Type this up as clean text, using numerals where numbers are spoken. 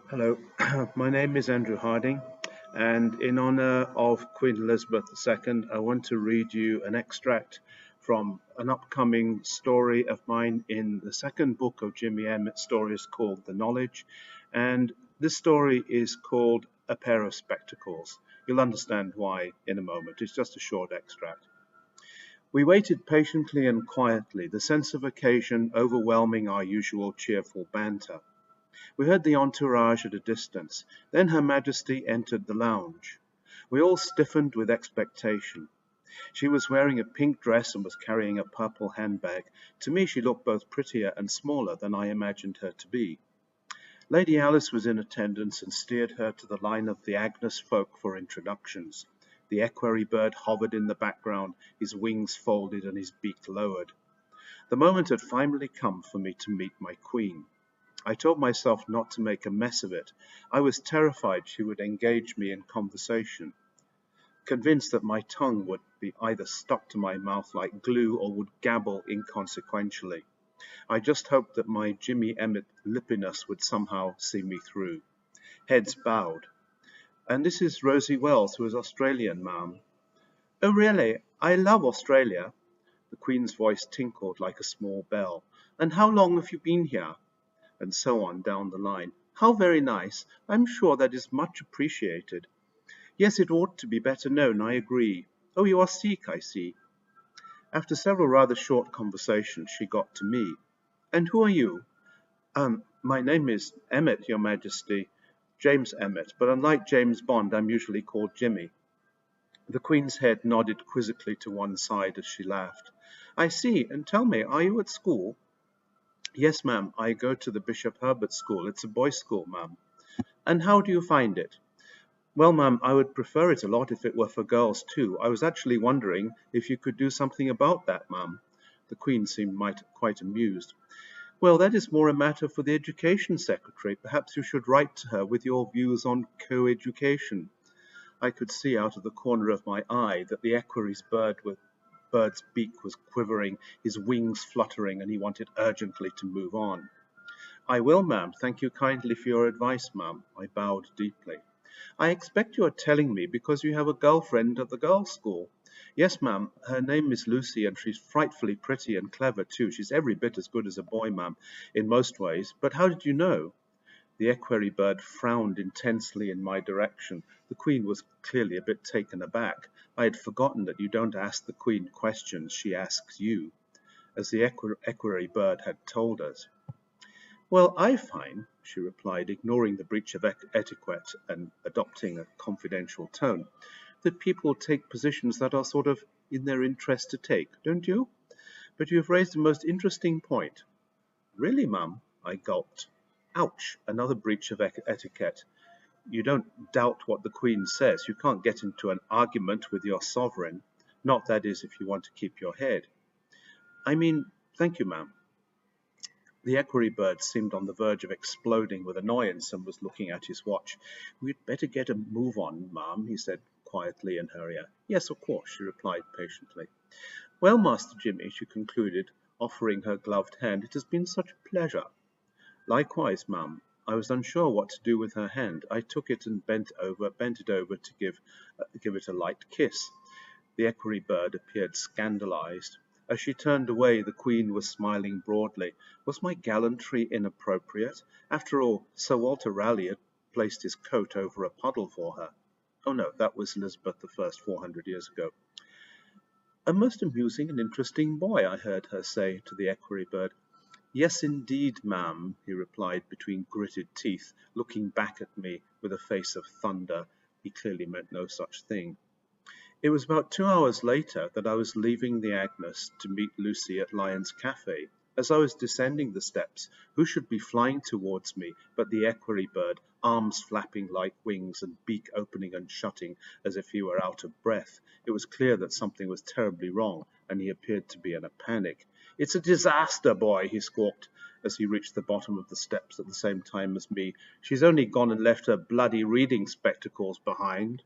Hello, my name is Andrew Harding, and in honor of Queen Elizabeth II, I want to read you an extract from an upcoming story of mine in the second book of Jimmy Emmett's stories called The Knowledge. And this story is called A Pair of Spectacles. You'll understand why in a moment. It's just a short extract. We waited patiently and quietly, the sense of occasion overwhelming our usual cheerful banter. We heard the entourage at a distance. Then Her Majesty entered the lounge. We all stiffened with expectation. She was wearing a pink dress and was carrying a purple handbag. To me, she looked both prettier and smaller than I imagined her to be. Lady Alice was in attendance and steered her to the line of the Agnes folk for introductions. The equerry bird hovered in the background, his wings folded and his beak lowered. The moment had finally come for me to meet my queen. I told myself not to make a mess of it. I was terrified she would engage me in conversation, convinced that my tongue would be either stuck to my mouth like glue or would gabble inconsequentially. I just hoped that my Jimmy Emmett lippiness would somehow see me through. Heads bowed. And this is Rosie Wells, who is Australian, ma'am. Oh, really? I love Australia. The Queen's voice tinkled like a small bell. And how long have you been here? And so on down the line. How very nice. I'm sure that is much appreciated. Yes, it ought to be better known, I agree. Oh, you are Sikh, I see. After several rather short conversations, she got to me. And who are you? My name is Emmett, Your Majesty. James Emmett, but unlike James Bond, I'm usually called Jimmy. The Queen's head nodded quizzically to one side as she laughed. I see, and tell me, are you at school? Yes, ma'am, I go to the Bishop Herbert School. It's a boys' school, ma'am. And how do you find it? Well, ma'am, I would prefer it a lot if it were for girls, too. I was actually wondering if you could do something about that, ma'am. The Queen seemed quite amused. Well, that is more a matter for the Education Secretary. Perhaps you should write to her with your views on co-education. I could see out of the corner of my eye that the equerry's bird's beak was quivering, his wings fluttering, and he wanted urgently to move on. I will, ma'am. Thank you kindly for your advice, ma'am. I bowed deeply. I expect you are telling me because you have a girlfriend at the girls' school. Yes, ma'am. Her name is Lucy, and she's frightfully pretty and clever, too. She's every bit as good as a boy, ma'am, in most ways. But how did you know? The equerry bird frowned intensely in my direction. The Queen was clearly a bit taken aback. I had forgotten that you don't ask the Queen questions, she asks you, as the equerry bird had told us. Well, I find, she replied, ignoring the breach of etiquette and adopting a confidential tone, that people take positions that are sort of in their interest to take, don't you? But you've raised a most interesting point. Really, ma'am? I gulped. Ouch, another breach of etiquette. You don't doubt what the Queen says. You can't get into an argument with your sovereign. Not, that is, if you want to keep your head. I mean, thank you, ma'am. The equerry bird seemed on the verge of exploding with annoyance and was looking at his watch. We'd better get a move on, ma'am, he said quietly in her ear. Yes, of course, she replied patiently. Well, Master Jimmy, she concluded, offering her gloved hand, it has been such a pleasure. Likewise, ma'am. I was unsure what to do with her hand. I took it and bent it over to give it a light kiss. The equerry bird appeared scandalized. As she turned away, the Queen was smiling broadly. Was my gallantry inappropriate? After all, Sir Walter Raleigh had placed his coat over a puddle for her. Oh no, that was Elizabeth I 400 years ago. A most amusing and interesting boy, I heard her say to the equerry bird. Yes, indeed, ma'am, he replied between gritted teeth, looking back at me with a face of thunder. He clearly meant no such thing. It was about 2 hours later that I was leaving the Agnes to meet Lucy at Lyon's Cafe. As I was descending the steps, who should be flying towards me but the equerry bird, arms flapping like wings and beak opening and shutting as if he were out of breath. It was clear that something was terribly wrong, and he appeared to be in a panic. It's a disaster, boy, he squawked as he reached the bottom of the steps at the same time as me. She's only gone and left her bloody reading spectacles behind.